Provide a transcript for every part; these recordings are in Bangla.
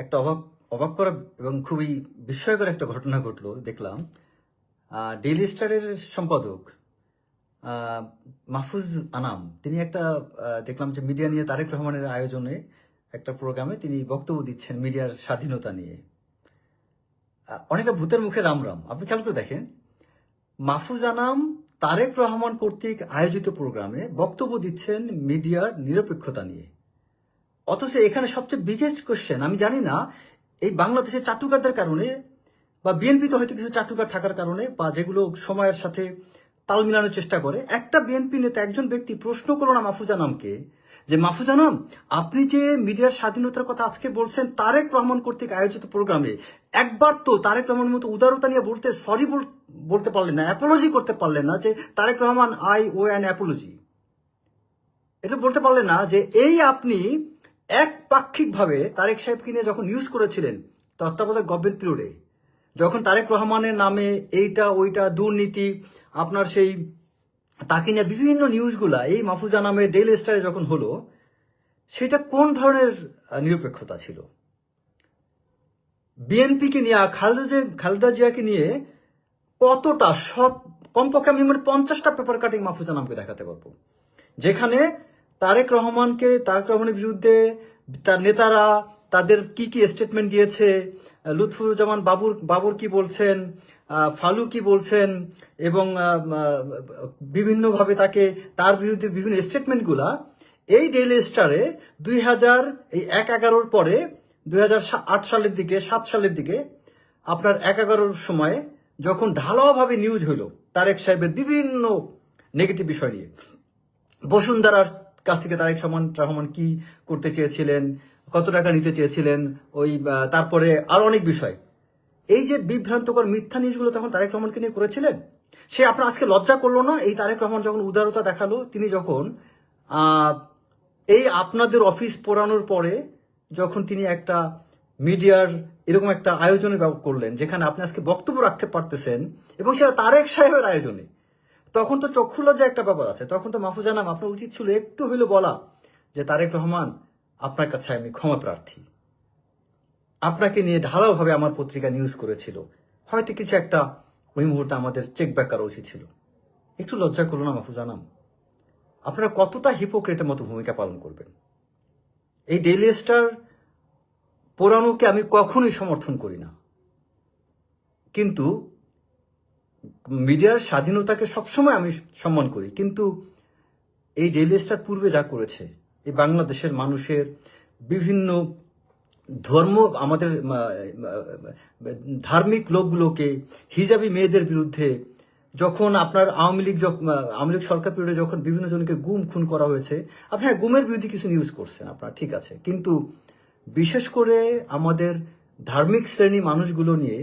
একটা অবাক অবাক করা এবং খুবই বিস্ময়কর একটা ঘটনা ঘটলো দেখলাম। ডেইলি স্টারের সম্পাদক মাহফুজ আনাম তিনি একটা দেখলাম যে মিডিয়া নিয়ে তারেক রহমানের আয়োজনে একটা প্রোগ্রামে তিনি বক্তব্য দিচ্ছেন মিডিয়ার স্বাধীনতা নিয়ে। অনেকটা ভূতের মুখে রাম রাম। আপনি খেয়াল করে দেখেন, মাহফুজ আনাম তারেক রহমান কর্তৃক আয়োজিত প্রোগ্রামে বক্তব্য দিচ্ছেন মিডিয়ার নিরপেক্ষতা নিয়ে। অথচ এখানে সবচেয়ে বিগেস্ট কোশ্চেন, আমি জানি না এই বাংলাদেশের চাটুকারদের কারণে বা বিএনপিতে হয়তো কিছু চাটুকার থাকার কারণে বা যেগুলো সময়ের সাথে তাল মিলানোর চেষ্টা করে, একটা বিএনপি নেতা একজন ব্যক্তি প্রশ্ন করলো না মাহফুজ আনামকে যে মাহফুজ আনাম, আপনি যে মিডিয়ার স্বাধীনতার কথা আজকে বলছেন তারেক রহমান কর্তৃক আয়োজিত প্রোগ্রামে, একবার তো তারেক রহমানের মতো উদারতা নিয়ে বলতে সরি বলতে পারলেন না, অ্যাপোলজি করতে পারলেন না যে Tarique Rahman I owe an apology, এটা বলতে পারলেন না যে এই আপনি একপাক্ষিকভাবে তারেক সাহেবকে নিয়ে যখন নিউজ করেছিলেন তত্ত্বাবধায়ক গভর্নমেন্ট পিরিয়ডে, যখন তারেক রহমানের নামে এইটা ওইটা দুর্নীতি আপনার সেই তাকে নিয়ে বিভিন্ন নিউজগুলা এই মাহফুজা নামের ডেইলি স্টারে যখন হলো, সেটা কোন ধরনের নিরপেক্ষতা ছিল? বিএনপিকে নিয়ে খালেদা জিয়াকে নিয়ে কতটা সৎ, কমপক্ষে আমি 50টা পেপার কাটিং মাহফুজা নামকে দেখাতে পারবো যেখানে তারেক রহমানের বিরুদ্ধে তার নেতারা তাদের কি কি স্টেটমেন্ট দিয়েছে, লুৎফুজ্জামান বাবুর কি বলছেন, ফালু কি বলছেন, এবং বিভিন্নভাবে তার বিরুদ্ধে বিভিন্ন স্টেটমেন্টগুলা এই ডেইলি স্টারে 2011 পরে 2008 সালের দিকে 7 সালের দিকে আপনার 11 সময়ে যখন ঢালাওভাবে নিউজ হইল তারেক সাহেবের বিভিন্ন নেগেটিভ বিষয় নিয়ে, বসুন্ধরার কাছ থেকে তারেক রহমান কি করতে চেয়েছিলেন, কত টাকা নিতে চেয়েছিলেন, তারপরে আরো অনেক বিষয়, এই যে বিভ্রান্তকর মিথ্যা নিউজগুলো তখন তারেক রহমানকে নিয়ে করেছিলেন, সে আপনার আজকে লজ্জা করলো না? এই তারেক রহমান যখন উদারতা দেখালো, তিনি যখন এই আপনাদের অফিস পোড়ানোর পরে যখন তিনি একটা মিডিয়ার এরকম একটা আয়োজনে করলেন যেখানে আপনি আজকে বক্তব্য রাখতে পারতেছেন এবং সেটা তারেক সাহেবের আয়োজনে, তখন তো চক্ষু লজ্জা একটা ব্যাপার আছে। তখন তো মাহফুজ আনাম আপনার উচিত ছিল একটু হইলো বলা যে তারেক রহমান, আপনার কাছে আমি ক্ষমা প্রার্থী, আপনাকে নিয়ে ঢালাওভাবে আমার পত্রিকা নিউজ করেছিল, হয়তো কিছু একটা ওই মুহূর্তে আমাদের চেক ব্যাক করা উচিত ছিল। একটু লজ্জা করলো না মাহফুজ আনাম? আপনারা কতটা হিপোক্রেটের মতো ভূমিকা পালন করবেন? এই ডেইলি স্টার পোড়ানোকে আমি কখনোই সমর্থন করি না, কিন্তু মিডিয়ার স্বাধীনতাকে সবসময় আমি সম্মান করি, কিন্তু এই ডেইলি স্টার পূর্বে যা করেছে এই বাংলাদেশের মানুষের বিভিন্ন ধর্ম, আমাদের ধার্মিক লোকগুলোকে, হিজাবি মেয়েদের বিরুদ্ধে, যখন আপনার আওয়ামী লীগ সরকার পিরিয়ডে যখন বিভিন্ন জনকে গুম খুন করা হয়েছে, আপনি হ্যাঁ গুমের বিরুদ্ধে কিছু নিউজ করছেন আপনার, ঠিক আছে, কিন্তু বিশেষ করে আমাদের ধার্মিক শ্রেণী মানুষগুলো নিয়ে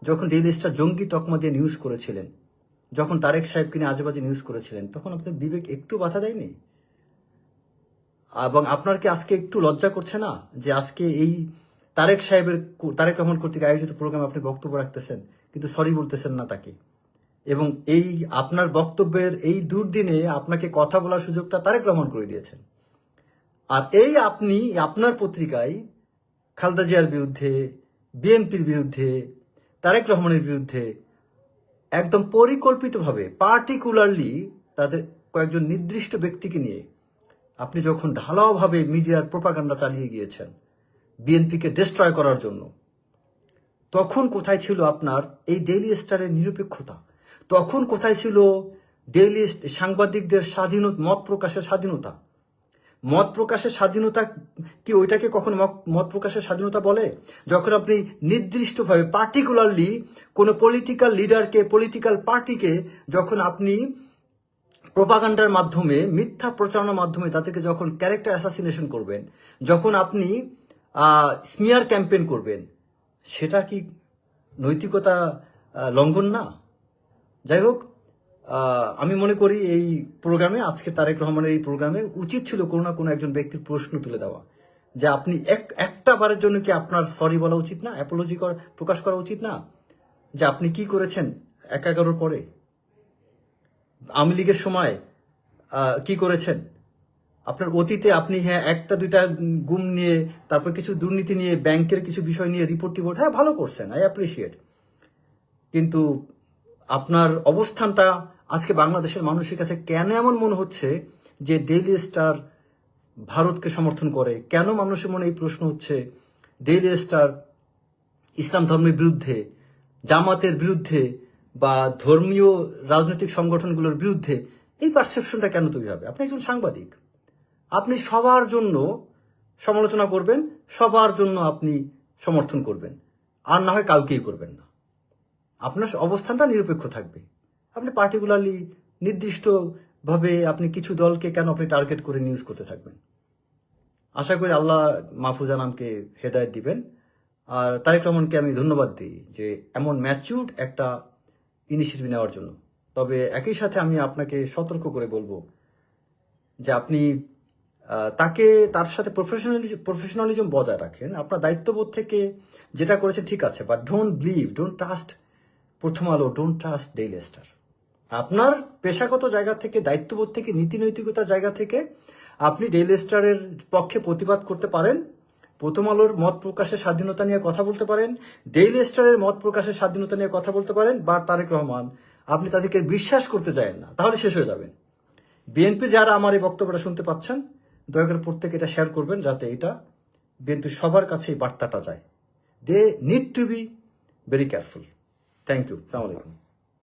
যখন ডেইলি স্টার জঙ্গি তকমা দিয়ে নিউজ করেছিলেন, যখন তারেক সাহেবকে নিয়ে আজেবাজে নিউজ করেছিলেন, তখন আপনাদের বিবেক একটু বাধা দেয়নি? এবং আপনার কি আজকে একটু লজ্জা করছে না যে আজকে এই তারেক রহমান কর্তৃক আয়োজিত প্রোগ্রামে আপনি বক্তব্য রাখতেছেন কিন্তু সরি বলতেছেন না তাকে, এবং এই আপনার বক্তব্যের এই দুর্দিনে আপনাকে কথা বলার সুযোগটা তারেক রহমান করে দিয়েছেন। আর এই আপনি আপনার পত্রিকায় খালেদা জিয়ার বিরুদ্ধে, বিএনপির বিরুদ্ধে, তারেক রহমানের বিরুদ্ধে একদম পরিকল্পিতভাবে পার্টিকুলারলি তাদের কয়েকজন নির্দিষ্ট ব্যক্তিকে নিয়ে আপনি যখন ঢালাওভাবে মিডিয়ার প্রোপাগান্ডা চালিয়ে গিয়েছেন বিএনপিকে ডিস্ট্রয় করার জন্য, তখন কোথায় ছিল আপনার এই ডেইলি স্টারের নিরপেক্ষতা? তখন কোথায় ছিল ডেইলি সাংবাদিকদের স্বাধীনতা, মত প্রকাশের স্বাধীনতা? মত প্রকাশের স্বাধীনতা কি ওইটাকে কখনো মত প্রকাশের স্বাধীনতা বলে? যখন আপনি নির্দিষ্টভাবে পার্টিকুলারলি কোনো পলিটিক্যাল লিডারকে, পলিটিক্যাল পার্টিকে যখন আপনি প্রোপাগান্ডার মাধ্যমে, মিথ্যা প্রচারণার মাধ্যমে তাদেরকে যখন ক্যারেক্টার অ্যাসাসিনেশন করবেন, যখন আপনি স্মিয়ার ক্যাম্পেইন করবেন, সেটা কি নৈতিকতা লঙ্ঘন না? যাই হোক, আমি মনে করি এই প্রোগ্রামে, আজকে তারেক রহমানের এই প্রোগ্রামে উচিত ছিল কোনো না কোনো একজন ব্যক্তির প্রশ্ন তুলে দেওয়া যে আপনি একটা বারের জন্য কি আপনার সরি বলা উচিত না, অ্যাপোলজি প্রকাশ করা উচিত না যে আপনি কি করেছেন 11 পরে, আওয়ামী লীগের সময় কি করেছেন, আপনার অতীতে আপনি হ্যাঁ একটা দুইটা গুম নিয়ে তারপর কিছু দুর্নীতি নিয়ে ব্যাংকের কিছু বিষয় নিয়ে রিপোর্ট হ্যাঁ ভালো করছেন, আই অ্যাপ্রিসিয়েট। কিন্তু আপনার অবস্থানটা আজকে বাংলাদেশের মানুষের কাছে কেন এমন মনে হচ্ছে যে ডেইলি স্টার ভারতকে সমর্থন করে? কেন মানুষের মনে এই প্রশ্ন হচ্ছে ডেইলি স্টার ইসলাম ধর্মের বিরুদ্ধে, জামাতের বিরুদ্ধে বা ধর্মীয় রাজনৈতিক সংগঠনগুলোর বিরুদ্ধে? এই পারসেপশনটা কেন তৈরি হবে? আপনি একজন সাংবাদিক, আপনি সবার জন্য সমালোচনা করবেন, সবার জন্য আপনি সমর্থন করবেন, আর না হয় কাউকেই করবেন না। আপনার অবস্থানটা নিরপেক্ষ থাকবে। আপনি পার্টিকুলারলি নির্দিষ্টভাবে আপনি কিছু দলকে কেন আপনি টার্গেট করে নিউজ করতে থাকবেন? আশা করি আল্লাহ মাহফুজা নামকে হেদায়েত দিবেন। আর তারেক রহমানকে আমি ধন্যবাদ দিই যে এমন ম্যাচিউরড একটা ইনিশিয়েটিভ নেওয়ার জন্য। তবে একই সাথে আমি আপনাকে সতর্ক করে বলবো যে আপনি তাকে তার সাথে প্রফেশনালিজম বজায় রাখেন। আপনার দায়িত্ববোধ থেকে যেটা করেছে ঠিক আছে, বাট ডোন্ট ট্রাস্ট প্রথম আলো, ডোন্ট ট্রাস্ট ডেইলি স্টার। আপনার পেশাগত জায়গা থেকে, দায়িত্ববোধ থেকে, নীতি নৈতিকতার জায়গা থেকে আপনি ডেইলি স্টারের পক্ষে প্রতিবাদ করতে পারেন, প্রথম আলোর মত প্রকাশের স্বাধীনতা নিয়ে কথা বলতে পারেন, ডেইলি স্টারের মত প্রকাশের স্বাধীনতা নিয়ে কথা বলতে পারেন, বা তারেক রহমান আপনি তাদেরকে বিশ্বাস করতে চান না, তাহলে শেষ হয়ে যাবেন। বিএনপি যারা আমার এই বক্তব্যটা শুনতে পাচ্ছেন, দয়া করে প্রত্যেকে এটা শেয়ার করবেন যাতে এটা বিএনপি সবার কাছে এই বার্তাটা যায়। They need to be very careful. Thank you. আসসালামু আলাইকুম।